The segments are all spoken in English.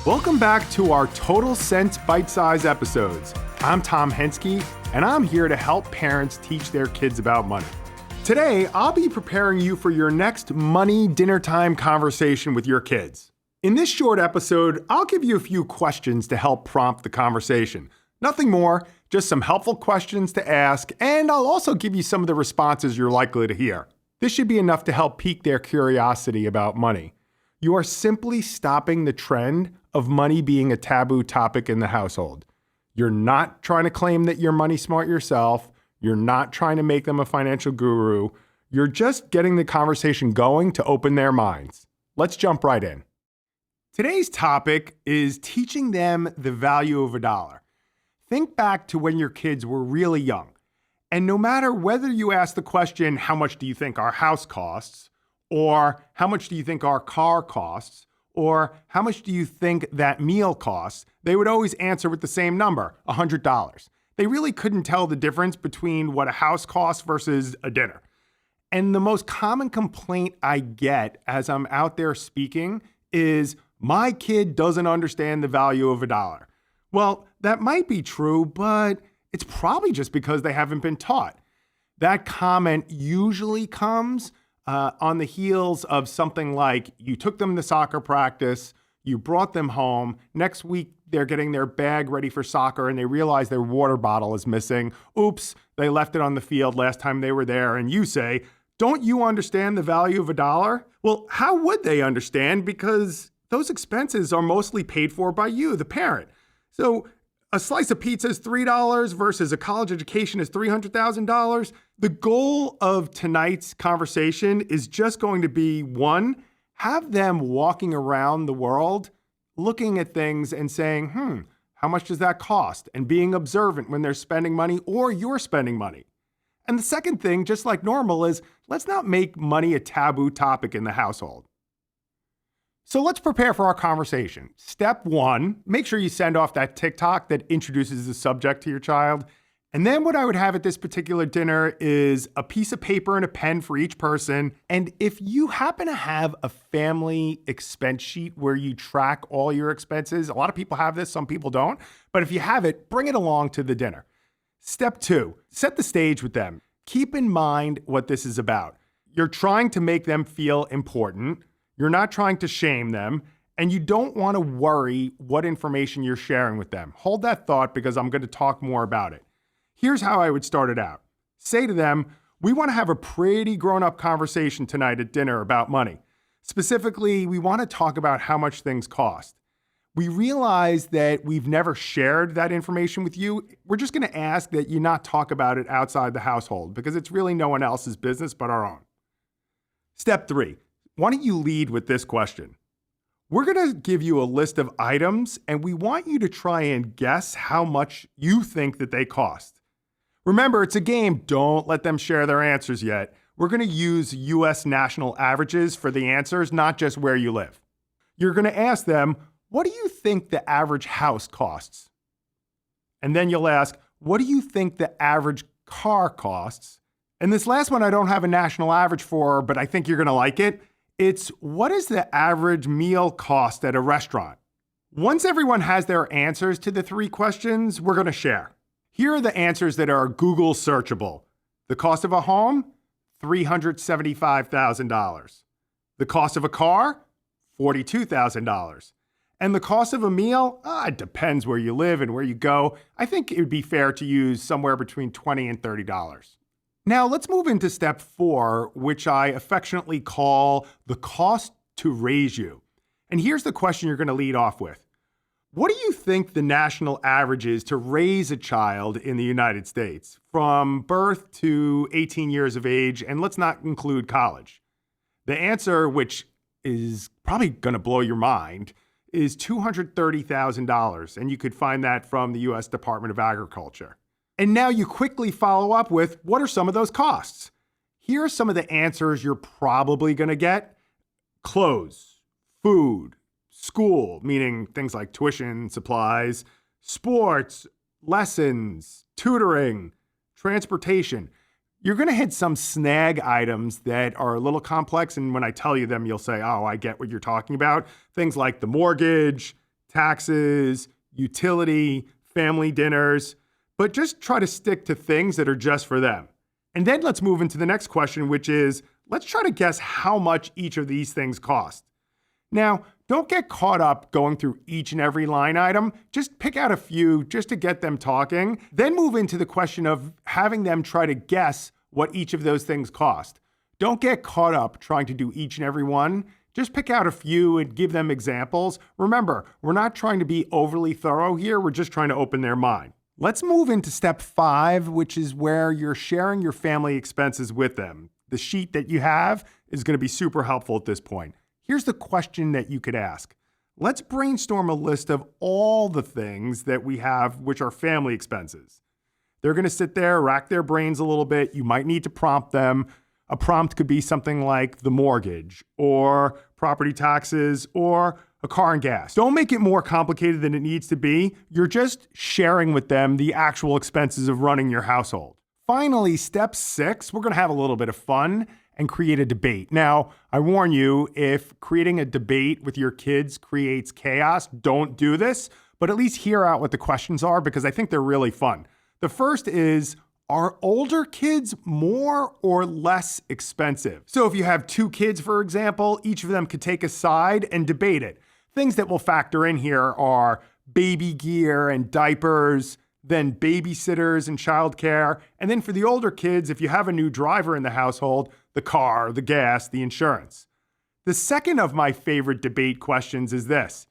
Welcome back to our Total Sense Bite-Size episodes. I'm Tom Henske, and I'm here to help parents teach their kids about money. Today, I'll be preparing you for your next money dinner time conversation with your kids. In this short episode, I'll give you a few questions to help prompt the conversation. Nothing more, just some helpful questions to ask, and I'll also give you some of the responses you're likely to hear. This should be enough to help pique their curiosity about money. You are simply stopping the trend of money being a taboo topic in the household. You're not trying to claim that you're money smart yourself. You're not trying to make them a financial guru. You're just getting the conversation going to open their minds. Let's jump right in. Today's topic is teaching them the value of a dollar. Think back to when your kids were really young. And no matter whether you ask the question, how much do you think our house costs? Or how much do you think our car costs? Or how much do you think that meal costs? They would always answer with the same number, $100. They really couldn't tell the difference between what a house costs versus a dinner. And the most common complaint I get as I'm out there speaking is, my kid doesn't understand the value of a dollar. Well, that might be true, but it's probably just because they haven't been taught. That comment usually comes on the heels of something like, you took them to soccer practice, you brought them home, next week they're getting their bag ready for soccer and they realize their water bottle is missing. Oops, they left it on the field last time they were there. And you say, don't you understand the value of a dollar? Well, how would they understand? Because those expenses are mostly paid for by you, the parent. So a slice of pizza is $3 versus a college education is $300,000. The goal of tonight's conversation is just going to be, one, have them walking around the world, looking at things and saying, how much does that cost? And being observant when they're spending money or you're spending money. And the second thing, just like normal, is let's not make money a taboo topic in the household. So let's prepare for our conversation. Step one, make sure you send off that TikTok that introduces the subject to your child. And then what I would have at this particular dinner is a piece of paper and a pen for each person. And if you happen to have a family expense sheet where you track all your expenses, a lot of people have this, some people don't. But if you have it, bring it along to the dinner. Step two, set the stage with them. Keep in mind what this is about. You're trying to make them feel important. You're not trying to shame them, and you don't want to worry what information you're sharing with them. Hold that thought because I'm going to talk more about it. Here's how I would start it out. Say to them, we want to have a pretty grown-up conversation tonight at dinner about money. Specifically, we want to talk about how much things cost. We realize that we've never shared that information with you. We're just going to ask that you not talk about it outside the household because it's really no one else's business but our own. Step three. Why don't you lead with this question? We're going to give you a list of items, and we want you to try and guess how much you think that they cost. Remember, it's a game. Don't let them share their answers yet. We're going to use U.S. national averages for the answers, not just where you live. You're going to ask them, what do you think the average house costs? And then you'll ask, what do you think the average car costs? And this last one I don't have a national average for, but I think you're going to like it. It's, what is the average meal cost at a restaurant? Once everyone has their answers to the three questions, we're going to share. Here are the answers that are Google searchable. The cost of a home, $375,000. The cost of a car, $42,000. And the cost of a meal, it depends where you live and where you go. I think it would be fair to use somewhere between $20 and $30. Now, let's move into step four, which I affectionately call the cost to raise you. And here's the question you're going to lead off with. What do you think the national average is to raise a child in the United States from birth to 18 years of age? And let's not include college. The answer, which is probably going to blow your mind, is $230,000. And you could find that from the U.S. Department of Agriculture. And now you quickly follow up with, what are some of those costs? Here are some of the answers you're probably going to get. Clothes, food, school, meaning things like tuition, supplies, sports, lessons, tutoring, transportation. You're going to hit some snag items that are a little complex. And when I tell you them, you'll say, oh, I get what you're talking about. Things like the mortgage, taxes, utility, family dinners, but just try to stick to things that are just for them. And then let's move into the next question, which is, let's try to guess how much each of these things cost. Now, don't get caught up going through each and every line item. Just pick out a few just to get them talking. Then move into the question of having them try to guess what each of those things cost. Don't get caught up trying to do each and every one. Just pick out a few and give them examples. Remember, we're not trying to be overly thorough here. We're just trying to open their mind. Let's move into step 5, which is where you're sharing your family expenses with them. The sheet that you have is going to be super helpful at this point. Here's the question that you could ask. Let's brainstorm a list of all the things that we have which are family expenses. They're going to sit there, rack their brains a little bit. You might need to prompt them. A prompt could be something like the mortgage or property taxes or a car and gas. Don't make it more complicated than it needs to be. You're just sharing with them the actual expenses of running your household. Finally, step 6, we're going to have a little bit of fun and create a debate. Now, I warn you, if creating a debate with your kids creates chaos, don't do this, but at least hear out what the questions are because I think they're really fun. The first is, are older kids more or less expensive? So if you have 2 kids, for example, each of them could take a side and debate it. Things that will factor in here are baby gear and diapers, then babysitters and childcare. And then for the older kids, if you have a new driver in the household, the car, the gas, the insurance. The second of my favorite debate questions is this.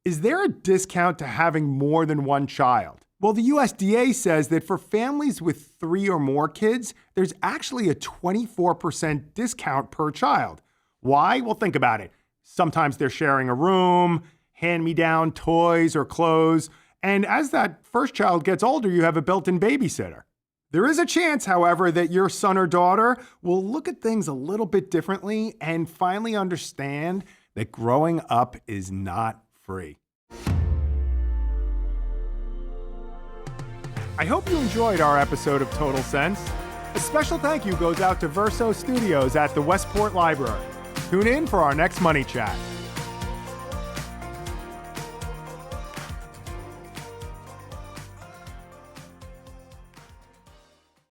Is there a discount to having more than one child? Well, the USDA says that for families with 3 or more kids, there's actually a 24% discount per child. Why? Well, think about it. Sometimes they're sharing a room, hand-me-down toys or clothes, and as that first child gets older, you have a built-in babysitter. There is a chance, however, that your son or daughter will look at things a little bit differently and finally understand that growing up is not free. I hope you enjoyed our episode of Total Sense. A special thank you goes out to Verso Studios at the Westport Library. Tune in for our next Money Chat.